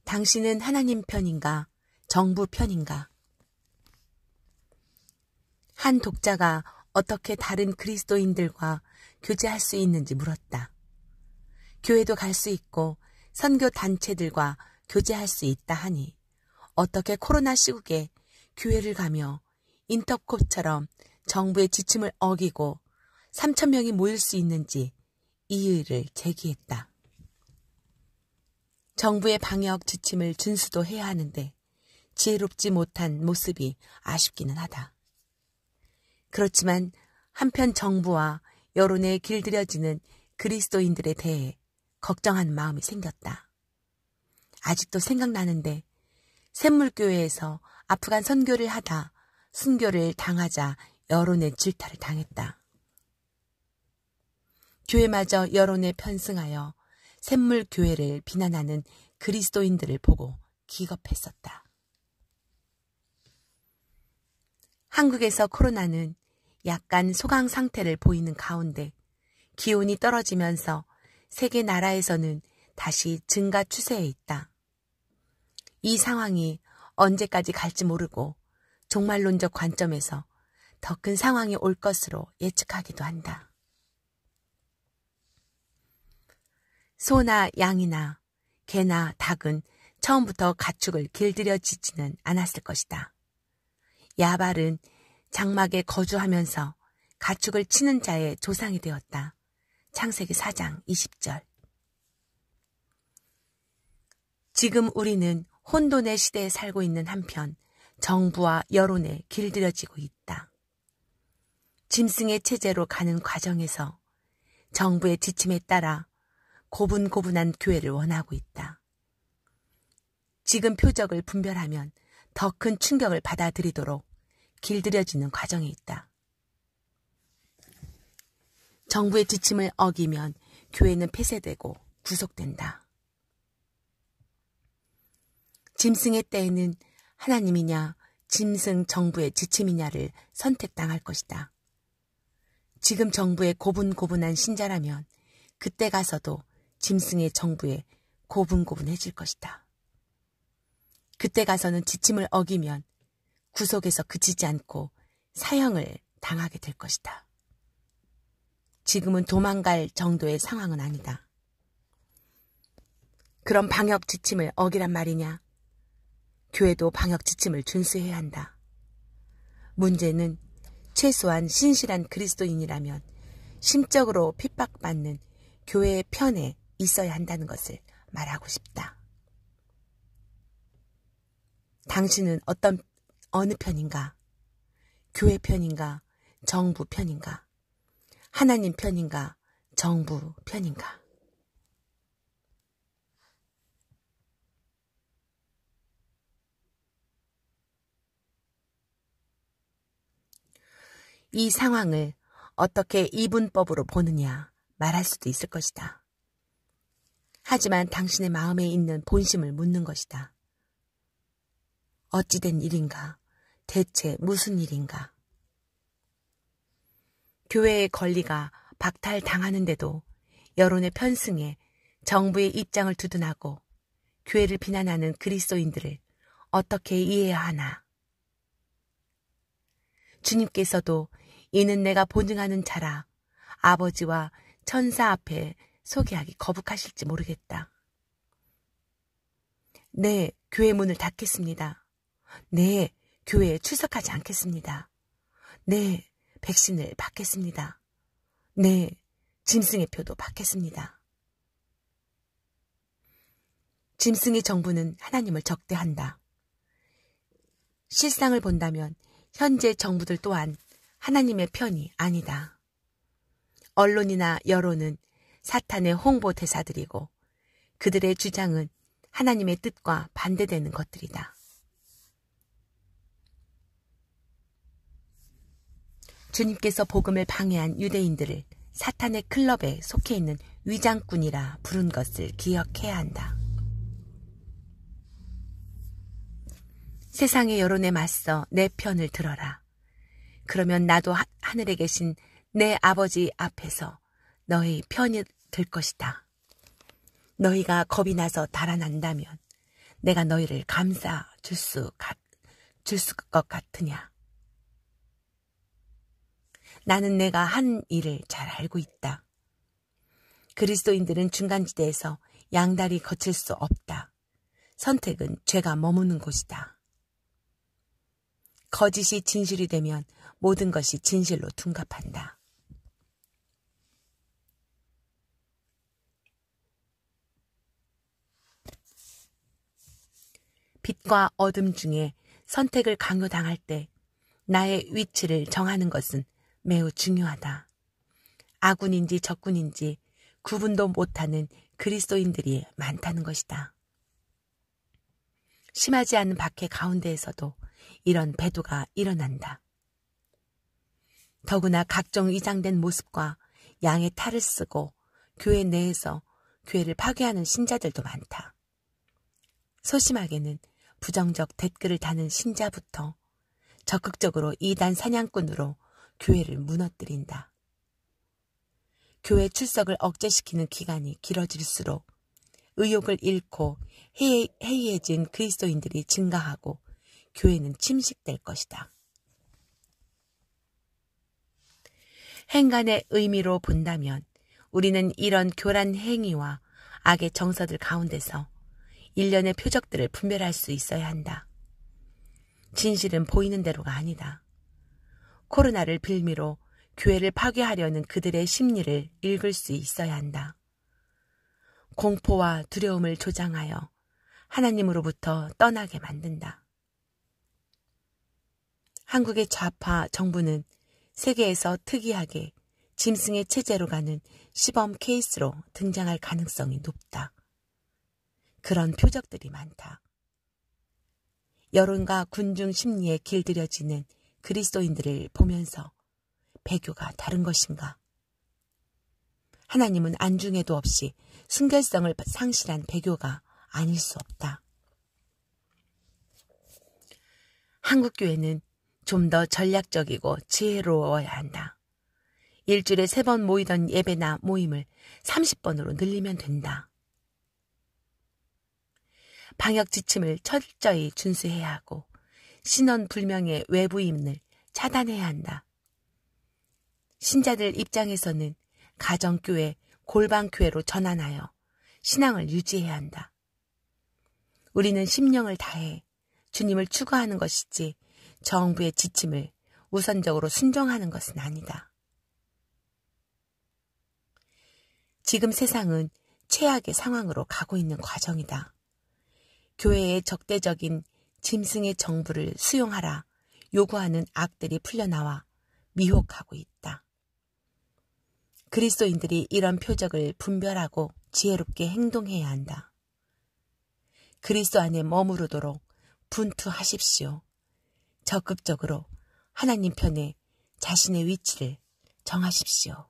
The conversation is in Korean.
당신은 하나님 편인가, 정부 편인가? 한 독자가 어떻게 다른 그리스도인들과 교제할 수 있는지 물었다. 교회도 갈 수 있고 선교 단체들과 교제할 수 있다 하니 어떻게 코로나 시국에 교회를 가며 인터콥처럼 정부의 지침을 어기고 3,000명이 모일 수 있는지 이의를 제기했다. 정부의 방역 지침을 준수도 해야 하는데 지혜롭지 못한 모습이 아쉽기는 하다. 그렇지만 한편 정부와 여론에 길들여지는 그리스도인들에 대해 걱정하는 마음이 생겼다. 아직도 생각나는데 샘물교회에서 아프간 선교를 하다 순교를 당하자 여론의 질타를 당했다. 교회마저 여론에 편승하여 샘물교회를 비난하는 그리스도인들을 보고 기겁했었다. 한국에서 코로나는 약간 소강 상태를 보이는 가운데 기온이 떨어지면서 세계 나라에서는 다시 증가 추세에 있다. 이 상황이 언제까지 갈지 모르고 종말론적 관점에서 더 큰 상황이 올 것으로 예측하기도 한다. 소나 양이나 개나 닭은 처음부터 가축을 길들여지지는 않았을 것이다. 야발은 장막에 거주하면서 가축을 치는 자의 조상이 되었다. 창세기 4장 20절. 지금 우리는 혼돈의 시대에 살고 있는 한편 정부와 여론에 길들여지고 있다. 짐승의 체제로 가는 과정에서 정부의 지침에 따라 고분고분한 교회를 원하고 있다. 지금 표적을 분별하면 더 큰 충격을 받아들이도록 길들여지는 과정에 있다. 정부의 지침을 어기면 교회는 폐쇄되고 구속된다. 짐승의 때에는 하나님이냐 짐승 정부의 지침이냐를 선택당할 것이다. 지금 정부의 고분고분한 신자라면 그때 가서도 짐승의 정부에 고분고분해질 것이다. 그때 가서는 지침을 어기면 구속에서 그치지 않고 사형을 당하게 될 것이다. 지금은 도망갈 정도의 상황은 아니다. 그럼 방역 지침을 어기란 말이냐? 교회도 방역 지침을 준수해야 한다. 문제는 최소한 신실한 그리스도인이라면 심적으로 핍박받는 교회의 편에 있어야 한다는 것을 말하고 싶다. 당신은 어느 편인가? 교회 편인가? 정부 편인가? 하나님 편인가? 정부 편인가? 이 상황을 어떻게 이분법으로 보느냐 말할 수도 있을 것이다. 하지만 당신의 마음에 있는 본심을 묻는 것이다. 어찌된 일인가? 대체 무슨 일인가? 교회의 권리가 박탈당하는데도 여론의 편승에 정부의 입장을 두둔하고 교회를 비난하는 그리스도인들을 어떻게 이해해야 하나? 주님께서도 이는 내가 보증하는 자라 아버지와 천사 앞에 소개하기 거북하실지 모르겠다. 네, 교회 문을 닫겠습니다. 네, 교회에 출석하지 않겠습니다. 네, 백신을 받겠습니다. 네, 짐승의 표도 받겠습니다. 짐승의 정부는 하나님을 적대한다. 실상을 본다면 현재 정부들 또한 하나님의 편이 아니다. 언론이나 여론은 사탄의 홍보 대사들이고 그들의 주장은 하나님의 뜻과 반대되는 것들이다. 주님께서 복음을 방해한 유대인들을 사탄의 클럽에 속해 있는 위장꾼이라 부른 것을 기억해야 한다. 세상의 여론에 맞서 내 편을 들어라. 그러면 나도 하늘에 계신 내 아버지 앞에서 너희 편이 될 것이다. 너희가 겁이 나서 달아난다면 내가 너희를 감싸 줄 것 같으냐? 나는 내가 한 일을 잘 알고 있다. 그리스도인들은 중간지대에서 양다리 거칠 수 없다. 선택은 죄가 머무는 곳이다. 거짓이 진실이 되면 모든 것이 진실로 둔갑한다. 빛과 어둠 중에 선택을 강요당할 때 나의 위치를 정하는 것은 매우 중요하다. 아군인지 적군인지 구분도 못하는 그리스도인들이 많다는 것이다. 심하지 않은 박해 가운데에서도 이런 배도가 일어난다. 더구나 각종 위장된 모습과 양의 탈을 쓰고 교회 내에서 교회를 파괴하는 신자들도 많다. 소심하게는 부정적 댓글을 다는 신자부터 적극적으로 이단 사냥꾼으로 교회를 무너뜨린다. 교회 출석을 억제시키는 기간이 길어질수록 의욕을 잃고 해이해진 그리스도인들이 증가하고 교회는 침식될 것이다. 행간의 의미로 본다면 우리는 이런 교란 행위와 악의 정서들 가운데서 일련의 표적들을 분별할 수 있어야 한다. 진실은 보이는 대로가 아니다. 코로나를 빌미로 교회를 파괴하려는 그들의 심리를 읽을 수 있어야 한다. 공포와 두려움을 조장하여 하나님으로부터 떠나게 만든다. 한국의 좌파 정부는 세계에서 특이하게 짐승의 체제로 가는 시범 케이스로 등장할 가능성이 높다. 그런 표적들이 많다. 여론과 군중 심리에 길들여지는 그리스도인들을 보면서 배교가 다른 것인가? 하나님은 안중에도 없이 순결성을 상실한 배교가 아닐 수 없다. 한국교회는 좀 더 전략적이고 지혜로워야 한다. 일주일에 3번 모이던 예배나 모임을 30번으로 늘리면 된다. 방역 지침을 철저히 준수해야 하고 신원 불명의 외부인을 차단해야 한다. 신자들 입장에서는 가정교회, 골방교회로 전환하여 신앙을 유지해야 한다. 우리는 심령을 다해 주님을 추구하는 것이지 정부의 지침을 우선적으로 순종하는 것은 아니다. 지금 세상은 최악의 상황으로 가고 있는 과정이다. 교회의 적대적인 짐승의 정부를 수용하라 요구하는 악들이 풀려나와 미혹하고 있다. 그리스도인들이 이런 표적을 분별하고 지혜롭게 행동해야 한다. 그리스도 안에 머무르도록 분투하십시오. 적극적으로 하나님 편에 자신의 위치를 정하십시오.